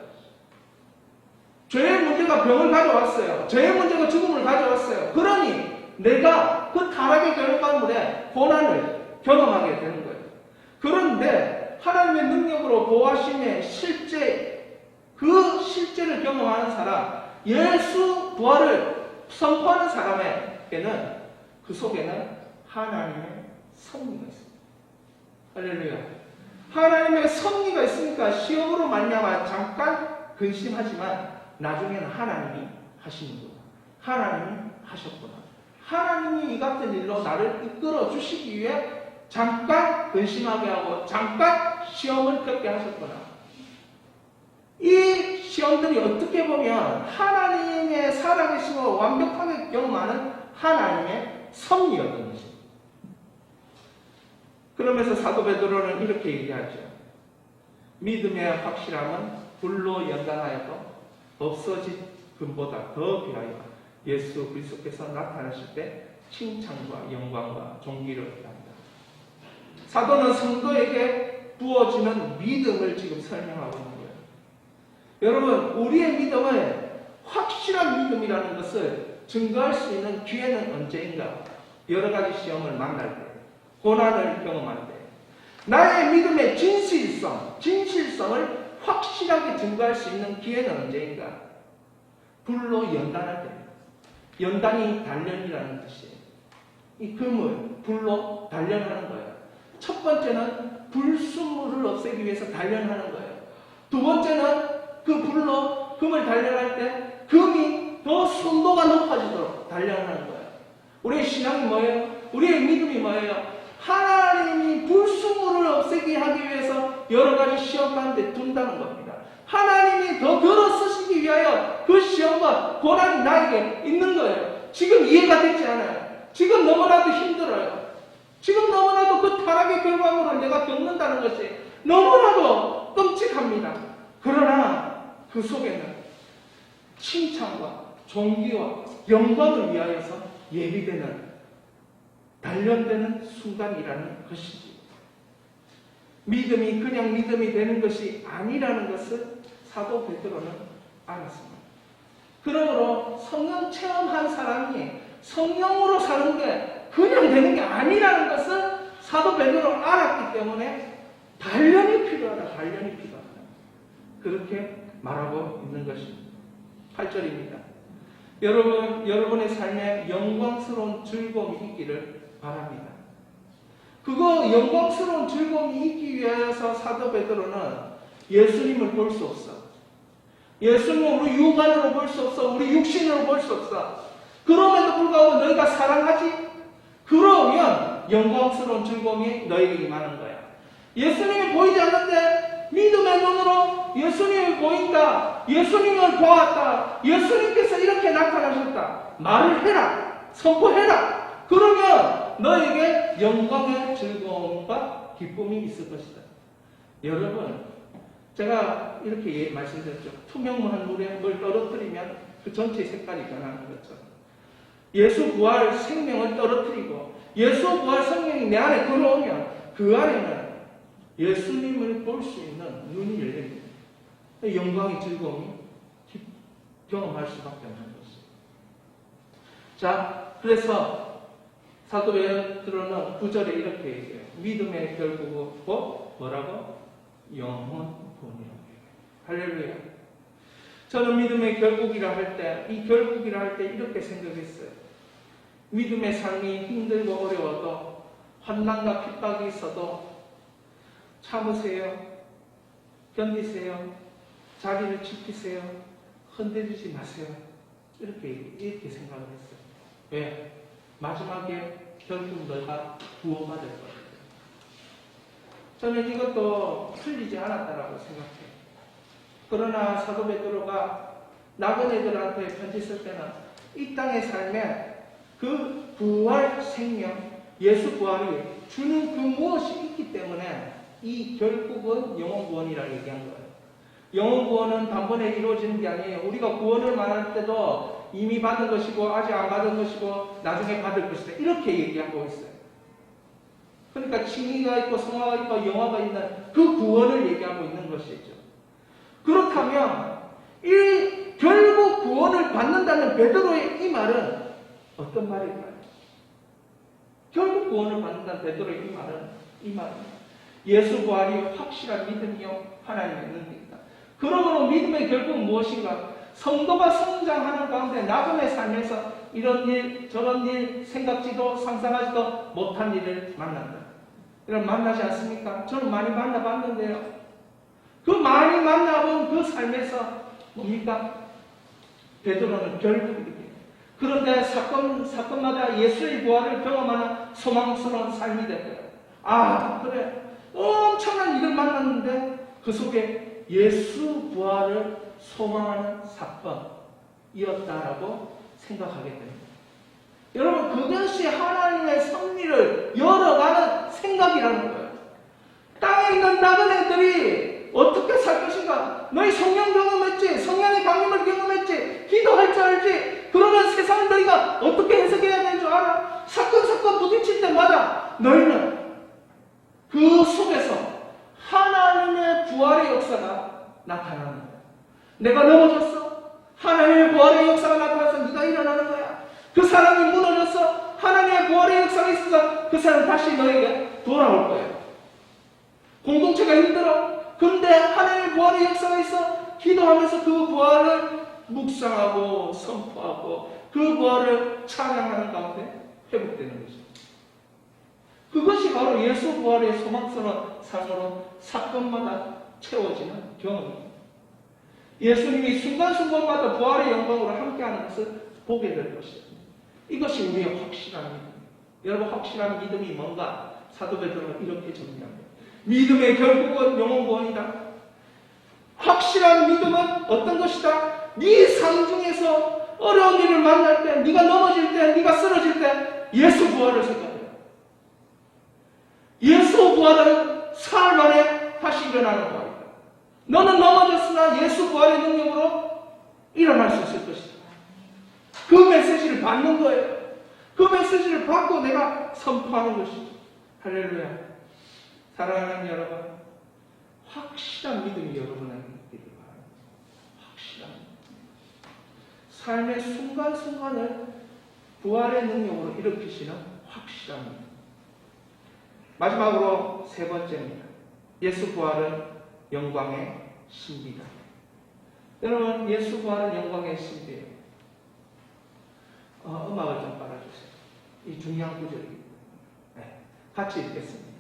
죄의 문제가 병을 가져왔어요. 죄의 문제가 죽음을 가져왔어요. 그러니 내가 그 타락의 결과물에 고난을 경험하게 되는 거예요. 그런데 하나님의 능력으로 보호하심의 실제, 그 실제를 경험하는 사람, 예수 부활을 선포하는 사람에게는 그 속에는 하나님의 섭리가 있습니다. 할렐루야. 하나님의 섭리가 있으니까 시험으로 말미암아 잠깐 근심하지만 나중에는 하나님이 하시는구나. 하나님이 하셨구나. 하나님이 이 같은 일로 나를 이끌어 주시기 위해 잠깐 근심하게 하고 잠깐 시험을 겪게 하셨구나. 이 시험들이 어떻게 보면 하나님의 살아계심을 완벽하게 경험하는 하나님의 섭리였던 것입니다. 그러면서 사도 베드로는 이렇게 얘기하죠. 믿음의 확실함은 불로 연단하여도 없어진 금보다 더 귀하여 예수 그리스도께서 나타나실 때 칭찬과 영광과 존귀를 합니다. 사도는 성도에게 부어지는 믿음을 지금 설명하고 있는 거예요. 여러분, 우리의 믿음은 확실한 믿음이라는 것을 증거할 수 있는 기회는 언제인가? 여러 가지 시험을 만날 때, 고난을 경험할 때, 나의 믿음의 진실성을 확실하게 증거할 수 있는 기회는 언제인가? 불로 연단할 때입니다. 연단이 단련이라는 뜻이에요. 이 금을 불로 단련하는 거예요. 첫 번째는 불순물을 없애기 위해서 단련하는 거예요. 두 번째는 그 불로 금을 단련할 때 금이 더 순도가 높아지도록 단련하는 거예요. 우리의 신앙이 뭐예요? 우리의 믿음이 뭐예요? 하나님이 불순물을 없애게 하기 위해서 여러 가지 시험 가운데 둔다는 겁니다. 하나님이 더 들어쓰시기 위하여 그 시험과 고난이 나에게 있는 거예요. 지금 이해가 되지 않아요. 지금 너무나도 힘들어요. 지금 너무나도 그 타락의 결과물을 내가 겪는다는 것이 너무나도 끔찍합니다. 그러나 그 속에는 칭찬과 존귀와 영광을 위하여서 예비되는 단련되는 순간이라는 것이지. 믿음이 그냥 믿음이 되는 것이 아니라는 것을 사도 베드로는 알았습니다. 그러므로 성령 체험한 사람이 성령으로 사는 게 그냥 되는 게 아니라는 것을 사도 베드로는 알았기 때문에 단련이 필요하다. 단련이 필요하다. 그렇게 말하고 있는 것입니다. 8절입니다. 여러분의 삶에 영광스러운 즐거움이 있기를 바랍니다. 그거 영광스러운 즐거움이 있기 위해서 사도 베드로는 예수님을 볼 수 없어. 예수님을 우리 육안으로 볼 수 없어. 우리 육신으로 볼 수 없어. 그럼에도 불구하고 너희가 사랑하지? 그러면 영광스러운 즐거움이 너희에게 임하는 거야. 예수님이 보이지 않는데 믿음의 눈으로 예수님이 보인다. 예수님을 보았다. 예수님께서 이렇게 나타나셨다. 말을 해라. 선포해라. 그러면 너에게 영광의 즐거움과 기쁨이 있을 것이다. 여러분, 제가 이렇게 말씀드렸죠. 투명한 물에 뭘 떨어뜨리면 그 전체 색깔이 변하는 것처럼 예수 부활 생명을 떨어뜨리고 예수 부활 성령이 내 안에 들어오면 그 안에는 예수님을 볼 수 있는 눈이 열립니다. 영광의 즐거움이 경험할 수밖에 없는 것입니다. 자, 그래서 사도 베드로는 9절에 이렇게 얘기해요. 믿음의 결국은 뭐라고? 영원 구원이라고 얘기해요. 할렐루야. 저는 믿음의 결국이라 할 때, 이 결국이라 할 때 이렇게 생각했어요. 믿음의 삶이 힘들고 어려워도 환난과 핍박이 있어도 참으세요. 견디세요. 자기를 지키세요. 흔들리지 마세요. 이렇게 생각을 했어요. 왜? 마지막에 결국 너가 구원받을 거예요. 저는 이것도 틀리지 않았다라고 생각해요. 그러나 사도 베드로가 나그네들한테 편지 쓸 때는 이 땅의 삶에 그 부활 생명, 예수 부활이 주는 그 무엇이 있기 때문에 이 결국은 영원 구원이라고 얘기한 거예요. 영원 구원은 단번에 이루어지는 게 아니에요. 우리가 구원을 말할 때도 이미 받은 것이고 아직 안 받은 것이고 나중에 받을 것이다. 이렇게 얘기하고 있어요. 그러니까 칭의가 있고 성화가 있고 영화가 있는 그 구원을 얘기하고 있는 것이죠. 그렇다면 이 결국 구원을 받는다는 베드로의 이 말은 어떤 말일까요? 결국 구원을 받는다는 베드로의 이 말은 예수 부활이 확실한 믿음이요 하나님의 능력이다. 그러므로 믿음의 결국은 무엇인가? 성도가 성장하는 가운데 나그네 삶에서 이런 일 저런 일 생각지도 상상하지도 못한 일을 만난다. 이런 만나지 않습니까? 저는 많이 만나봤는데요. 그 많이 만나본 그 삶에서 뭡니까? 베드로는 결국 이렇게. 그런데 사건마다 예수의 부활을 경험하는 소망스러운 삶이 됐어요. 아, 그래. 엄청난 일을 만났는데 그 속에 예수 부활을 소망하는 사건이었다라고 생각하게 됩니다. 여러분, 그것이 하나님의 섭리를 열어가는 생각이라는 거예요. 땅에 있는 나그네들이 어떻게 살 것인가? 너희 성령 경험했지? 성령의 강림을 경험했지? 기도할 줄 알지? 그러면 세상을 너희가 어떻게 해석해야 되는 줄 알아? 사건 부딪힐 때마다 너희는 그 속에서 하나님의 부활의 역사가 나타나는 거야. 내가 넘어졌어? 하나님의 부활의 역사가 나타나서 네가 일어나는 거야. 그 사람이 무너졌어? 하나님의 부활의 역사가 있어서 그 사람 다시 너에게 돌아올 거야. 공동체가 힘들어. 근데 하나님의 부활의 역사가 있어. 기도하면서 그 부활을 묵상하고 선포하고 그 부활을 찬양하는 가운데 회복되는 것입니다. 그것이 바로 예수 부활의 소망스러운 삶으로 사건마다 채워지는 경험입니다. 예수님이 순간순간마다 부활의 영광으로 함께하는 것을 보게 될 것입니다. 이것이 우리의 확실한 믿음. 여러분, 확실한 믿음이 뭔가? 사도 베드로는 이렇게 정리합니다. 믿음의 결국은 영원 구원이다. 확실한 믿음은 어떤 것이다? 네 삶 중에서 어려운 일을 만날 때, 네가 넘어질 때, 네가 쓰러질 때 예수 부활을 생각해요. 예수 부활은 사흘 만에 다시 일어나는 부활이다. 너는 넘어졌으나 예수 부활의 능력으로 일어날 수 있을 것이다. 그 메시지를 받는 거예요. 그 메시지를 받고 내가 선포하는 것이죠. 할렐루야. 사랑하는 여러분, 확실한 믿음이 여러분에게 있기를 바랍니다. 확실한 믿음. 삶의 순간순간을 부활의 능력으로 일으키시는 확실한 믿음. 마지막으로 세 번째입니다. 예수 부활은 영광의 신비다. 여러분, 예수 부활은 영광의 신비예요. 음악을 좀 깔아주세요. 이 중요한 구절입니다. 네, 같이 읽겠습니다.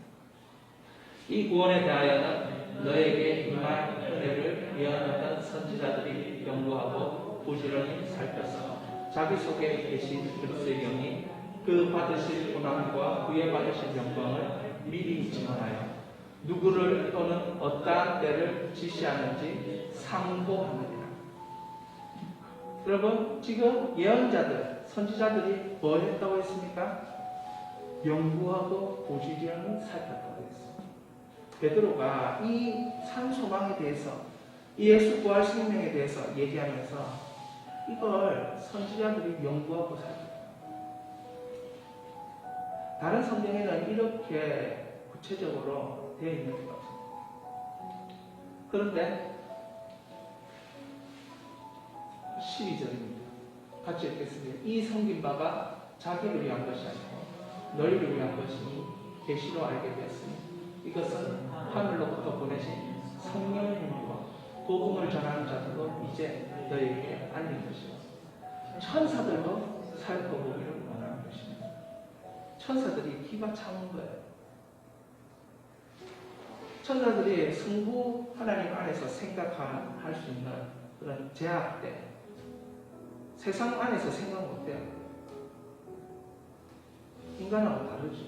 이 구원에 대하여는 너에게 임할 은혜를 예언하던 선지자들이 연구하고 부지런히 살펴서 자기 속에 계신 그리스도의 영이 그 받으실 고난과 그에 받으실 영광을 미리 증언하여 누구를 또는 어떠한 때를 지시하는지 상고하느니라. 여러분, 지금 예언자들, 선지자들이 뭘 했다고 했습니까? 연구하고 부지런히 살폈다고 했습니다. 베드로가 이 산소망에 대해서, 이 예수 부활 생명에 대해서 얘기하면서 이걸 선지자들이 연구하고 살폈다. 다른 성경에는 이렇게 구체적으로 되어 있는 것 같습니다. 그런데 12절입니다. 같이 읽겠습니다. 이 섬긴 바가 자기를 위한 것이 아니고 너희를 위한 것이니 계시로 알게 되었으니 이것은 하늘로부터 보내신 성령의 힘과 복음을 전하는 자들로 이제 너희에게 알린 것이요 천사들도 살펴보기를 원하는 것입니다. 천사들이 기가 차는 거예요. 천사들이 성부 하나님 안에서 생각할 수 있는 그런 제약대 세상 안에서 생각 못해요. 인간하고 다르죠.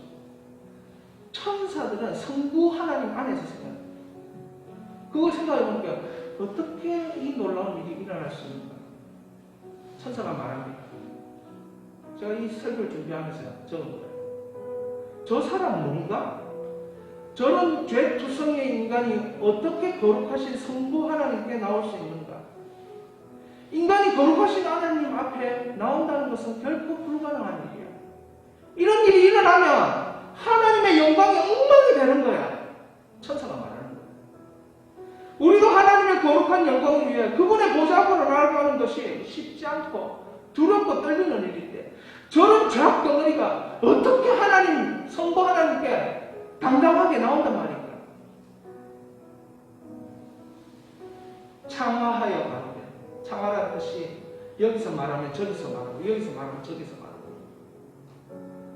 천사들은 성부 하나님 안에서 생각해요. 그걸 생각해보니까 어떻게 이 놀라운 일이 일어날 수 있는가? 천사가 말합니다. 제가 이 설교를 준비하면서 적은 거예요. 저 사람 뭔가? 저런 죄투성의 인간이 어떻게 거룩하신 성부 하나님께 나올 수 있는가? 인간이 거룩하신 하나님 앞에 나온다는 것은 결코 불가능한 일이야. 이런 일이 일어나면 하나님의 영광이 엉망이 되는 거야. 천사가 말하는 거야. 우리도 하나님의 거룩한 영광을 위해 그분의 보좌 앞으로 나아가는 것이 쉽지 않고 두렵고 떨리는 일인데 저런 죄악 덩어리가 어떻게 하나님, 성부 하나님께 당당하게 나온단 말인가? 창화하여 가로되. 창화라는 것이 여기서 말하면 저기서 말하고 여기서 말하면 저기서 말하고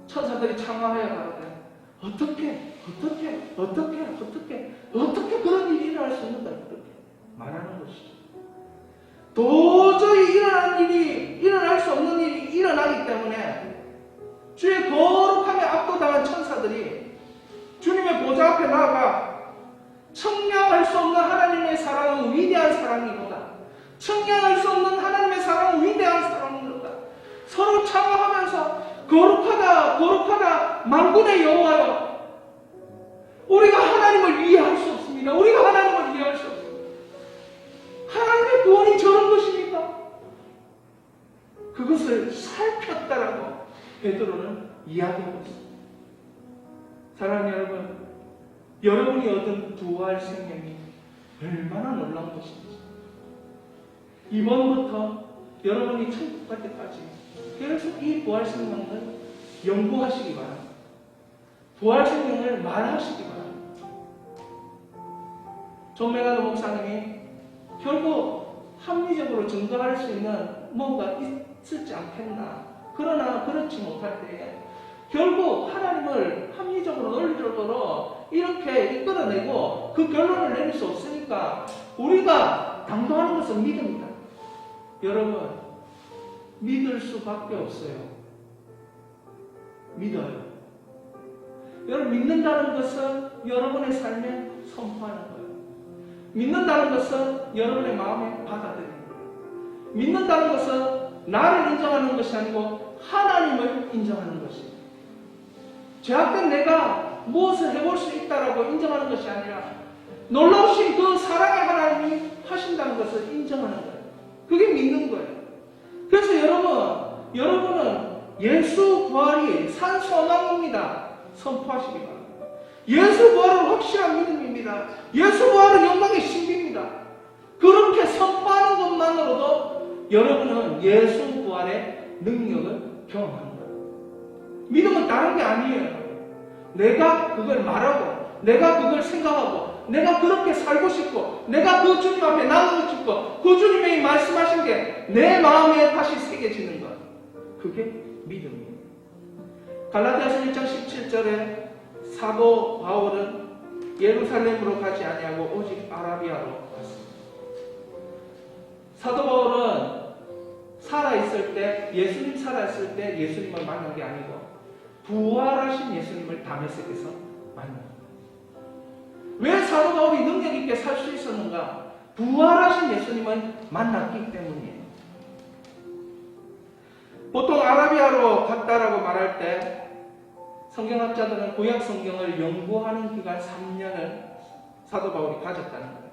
천사들이 창화하여 가로되 어떻게 그런 일이 일어날 수 있는가? 그렇게 말하는 것이죠. 도저히 일어날 수 없는 일이 일어나기 때문에 주의 거룩함에 압도당한 천사들이 주님의 보좌 앞에 나아가 청량할 수 없는 하나님의 사랑은 위대한 사랑이로다. 청량할 수 없는 하나님의 사랑은 위대한 사랑이로다. 서로 창화하면서 거룩하다 만군의 여호와여. 우리가 하나님을 이해할 수 없습니다. 우리가 하나님을 이해할 수 없습니다. 하나님의 구원이 저런 것입니까? 그것을 살폈다라고 베드로는 이야기하고 있습니다. 사랑하는 여러분, 여러분이 얻은 부활 생명이 얼마나 놀라운 것인지 이번부터 여러분이 천국 갈 때까지 계속 이 부활 생명을 연구하시기 바랍니다. 부활 생명을 말하시기 바랍니다. 존 메가드 목사님이 결국 합리적으로 증거할 수 있는 뭔가 있을지 않겠나. 그러나 그렇지 못할 때에 결국 하나님을 합리적으로 논리적으로 이렇게 이끌어내고 그 결론을 내릴 수 없으니까 우리가 당도하는 것은 믿음이다. 여러분, 믿을 수밖에 없어요. 믿어요. 여러분, 믿는다는 것은 여러분의 삶에 선포하는 거예요. 믿는다는 것은 여러분의 마음에 받아들이는 거예요. 믿는다는 것은 나를 인정하는 것이 아니고 하나님을 인정하는 것이에요. 죄악된 내가 무엇을 해볼 수 있다라고 인정하는 것이 아니라 놀라우신 그 사랑의 하나님이 하신다는 것을 인정하는 거예요. 그게 믿는 거예요. 그래서 여러분은 예수 부활이 산소망입니다. 선포하시기 바랍니다. 예수 부활은 확실한 믿음입니다. 예수 부활은 영광의 신비입니다. 그렇게 선포하는 것만으로도 여러분은 예수 부활의 능력을 경험하는 거예요. 믿음은 다른 게 아니에요. 내가 그걸 말하고 내가 그걸 생각하고 내가 그렇게 살고 싶고 내가 그 주님 앞에 나가고 싶고 그 주님이 말씀하신 게 내 마음에 다시 새겨지는 것, 그게 믿음이에요. 갈라디아서 1장 17절에 사도 바울은 예루살렘으로 가지 아니하고 오직 아라비아로 갔습니다. 사도 바울은 살아있을 때, 예수님 살아있을 때 예수님을 만난 게 아니고 부활하신 예수님을 다메섹에서 만납니다. 왜 사도 바울이 능력 있게 살 수 있었는가? 부활하신 예수님을 만났기 때문이에요. 보통 아라비아로 갔다라고 말할 때 성경학자들은 구약 성경을 연구하는 기간 3년을 사도 바울이 가졌다는 거예요.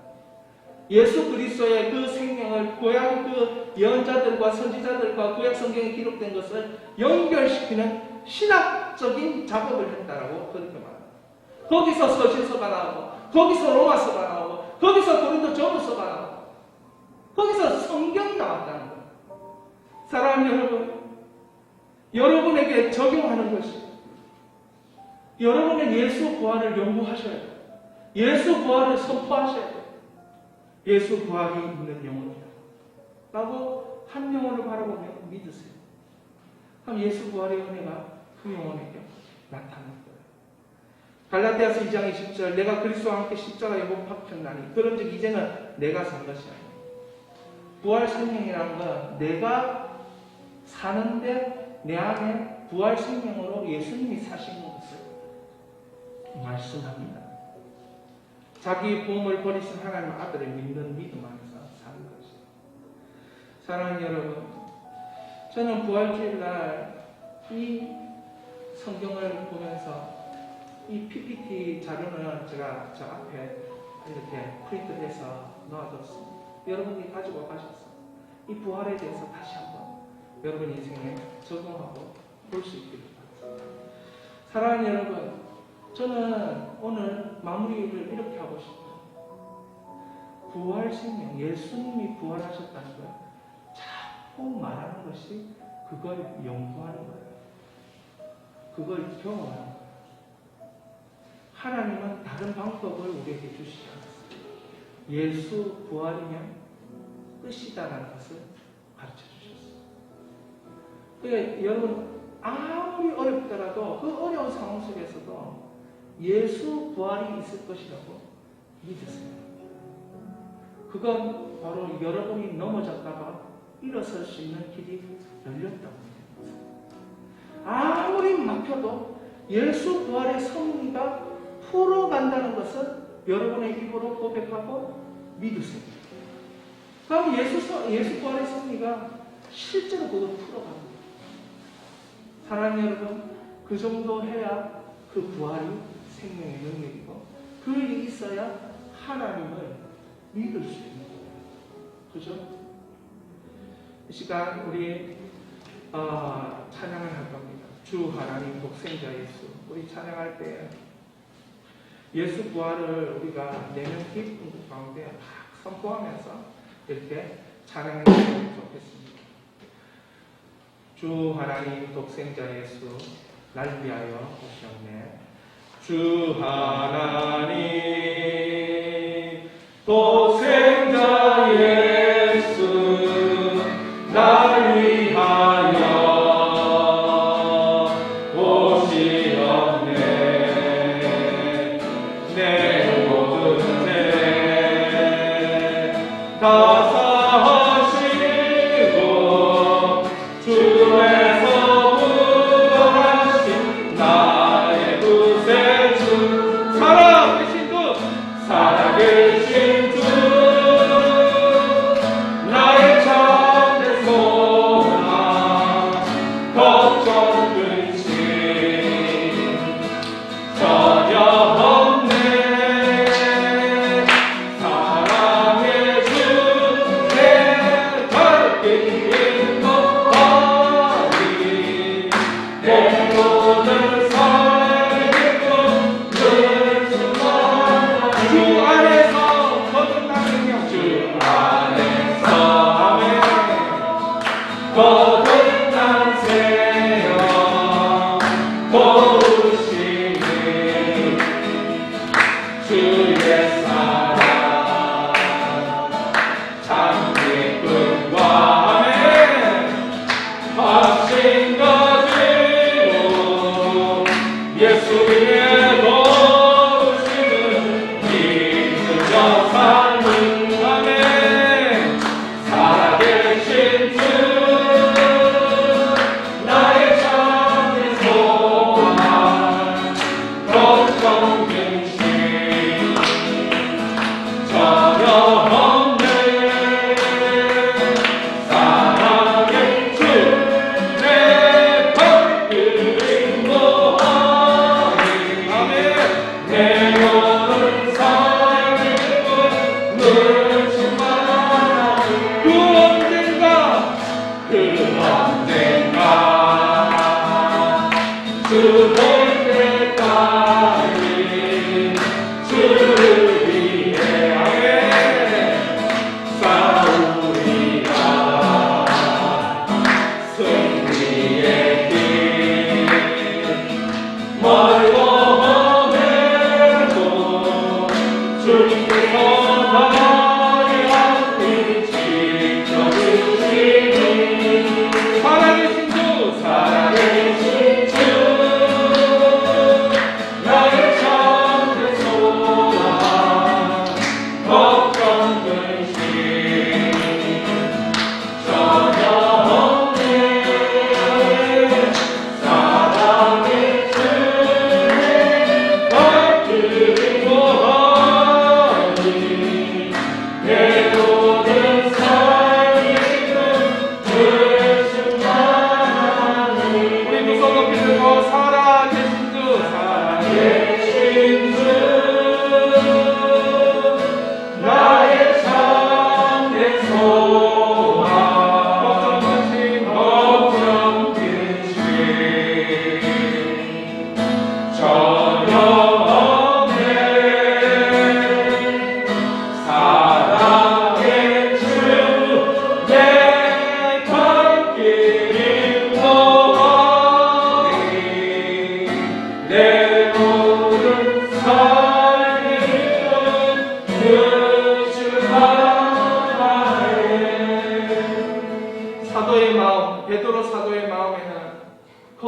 예수 그리스도의 그 생명을 구약 그 예언자들과 선지자들과 구약 성경에 기록된 것을 연결시키는 신학적인 작업을 했다라고 그렇게 말합니다. 거기서 서신서가 나오고, 거기서 로마서가 나오고, 거기서 고린도전서가 나오고, 거기서 성경이 나왔다는 거예요. 사랑하는 여러분, 여러분에게 적용하는 것이, 여러분은 예수 부활을 연구하셔야 돼요. 예수 부활을 선포하셔야 돼요. 예수 부활이 있는 영혼이다 라고 한 영혼을 바라보며 믿으세요. 그럼 예수 부활의 은혜가 그 영혼에게 나타날 거예요. 갈라디아서 2장 20절, 내가 그리스도와 함께 십자가에 못 박혔나니 그런즉 이제는 내가 산 것이 아니라. 부활 생명이라는 건 내가 사는데 내 안에 부활 생명으로 예수님이 사시는 것을 말씀합니다. 자기 몸을 버리신 하나님 아들을 믿는 믿음 안에서 사는 것이죠. 사랑하는 여러분, 저는 부활주일 날 이 성경을 보면서 이 PPT 자료는 제가 저 앞에 이렇게 프린트해서 넣어뒀습니다. 여러분이 가지고 가셔서 이 부활에 대해서 다시 한번 여러분 인생에 적용하고 볼 수 있기를 바랍니다. 사랑하는 여러분, 저는 오늘 마무리를 이렇게 하고 싶어요. 부활 생명, 예수님이 부활하셨다는 걸 자꾸 말하는 것이 그걸 연구하는 거예요. 그걸 경험하는 거예요. 하나님은 다른 방법을 우리에게 주시지 않았어요. 예수 부활이면 끝이다라는 것을 가르쳐 주셨어요. 그러니까 여러분, 아무리 어렵더라도 그 어려운 상황 속에서도 예수 부활이 있을 것이라고 믿으세요. 그건 바로 여러분이 넘어졌다가 일어설 수 있는 길이 열렸다고 믿습니다. 아무리 막혀도 예수 부활의 섭리가 풀어간다는 것을 여러분의 입으로 고백하고 믿으세요. 그럼 예수 부활의 섭리가 실제로 그걸 풀어갑니다. 사랑하는 여러분, 그 정도 해야 그 부활이 생명의 능력이고, 그 일이 있어야 하나님을 믿을 수 있는 거예요. 그죠? 이 시간 우리 찬양을 할 겁니다. 주 하나님 독생자 예수. 우리 찬양할 때 예수 부활을 우리가 내면 깊은 그 가운데 막 선포하면서 이렇게 찬양했으면 좋겠습니다. 주 하나님 독생자 예수, 날 위하여 오셨네. 주 하나님 독생자 예수, 날 위하여 오시었네. 내 모든 죄 다 사하시고 주에서 부활하신 나의 구세주, 살아계신 주, 살아계신 주, 나의 참된 소망, 걱정 근심 전혀 없네. 사랑해 주 내 밝게 인도 어린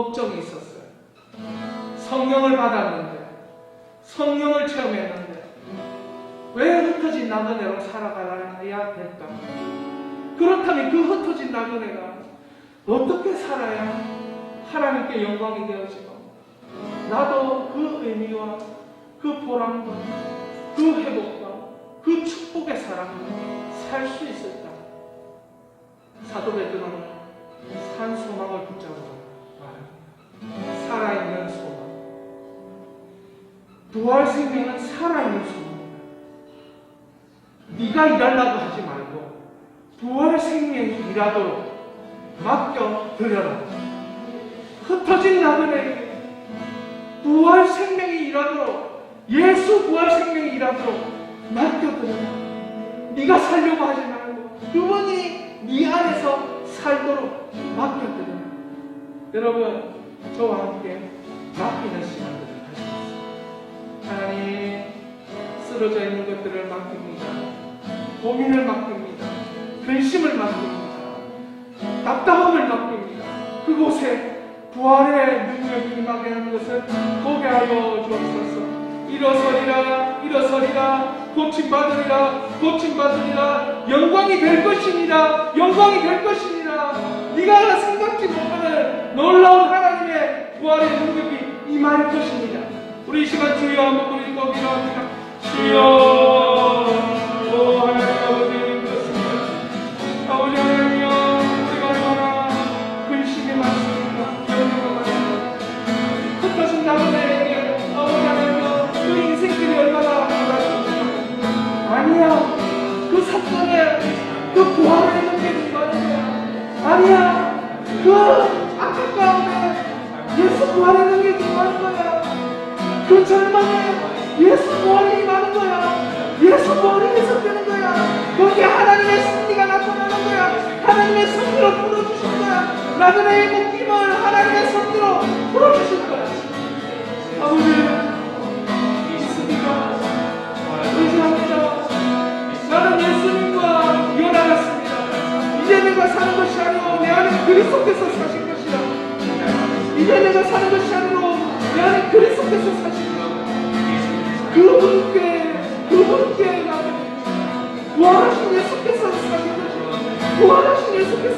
걱정이 있었어요. 성령을 받았는데, 성령을 체험했는데 왜 흩어진 나그네로 살아가야 될까? 그렇다면 그 흩어진 나그네가 어떻게 살아야 하나님께 영광이 되어지고 나도 그 의미와 그 보람과 그 회복과 그 축복의 삶을 살 수 있을까? 사도 베드로는 산 소망을 붙잡고 말합니다. 살아있는 소망. 부활 생명은 살아있는 소망입니다. 네가 일하려고 하지 말고 부활 생명이 일하도록 맡겨드려라. 흩어진 나그네에게 부활 생명이 일하도록, 예수 부활 생명이 일하도록 맡겨드려라. 네가 살려고 하지 말고 그분이 네 안에서 살도록 맡겨드려라. 여러분, 저와 함께 맡기는 시간들을 가지겠습니다. 하나님, 쓰러져 있는 것들을 맡깁니다. 고민을 맡깁니다. 근심을 맡깁니다. 답답함을 맡깁니다. 그곳에 부활의 능력이 임하게 하는 것을 보게 하여 주옵소서. 일어서리라, 일어서리라, 고침받으리라, 고침받으리라, 영광이 될 것이니라, 영광이 될 것이니라. 네가 생각지 못하는 놀라운 하나님의 부활의 능력이 임할 것입니다. 우리 이 시간 주여 한번 우리 또 기도합니다. 주여, 오 하나님 아버지, 그렇습니다. 아버지 하나님이여, 우리가 얼마나 근심이 많습니까? 염려가 많습니다. 흩어진 나그네에게 아버지 하나님이여, 그 인생길이 얼마나 많습니까? 아니야, 그 사건에 그 부활의 능력이 많은 거야. 아니야, 그 악한 가운데 예수 부활의 능력이 많은 거야. 그 절망에 예수 부활이 많은 거야. 예수 부활이 해석되는 거야. 거기에 하나님의 승리가 나타나는 거야. 하나님의 승리로 풀어주신 거야. 나그네의 묶임을 하나님의 승리로 풀어주신 거야. 아버지, 믿습니다. 의지합니다. 나는 예수님과 연합했습니다. 이제 내가 사는 것이 아니고 내 안에 그리스도께서 사신 것이라. 이제 내가 사는 것이 아니고 내 안에 그리스도께서 사신 것이라. 그분께 나는 부활하신 예수께서 사신 것이라. 부활하신 예수께서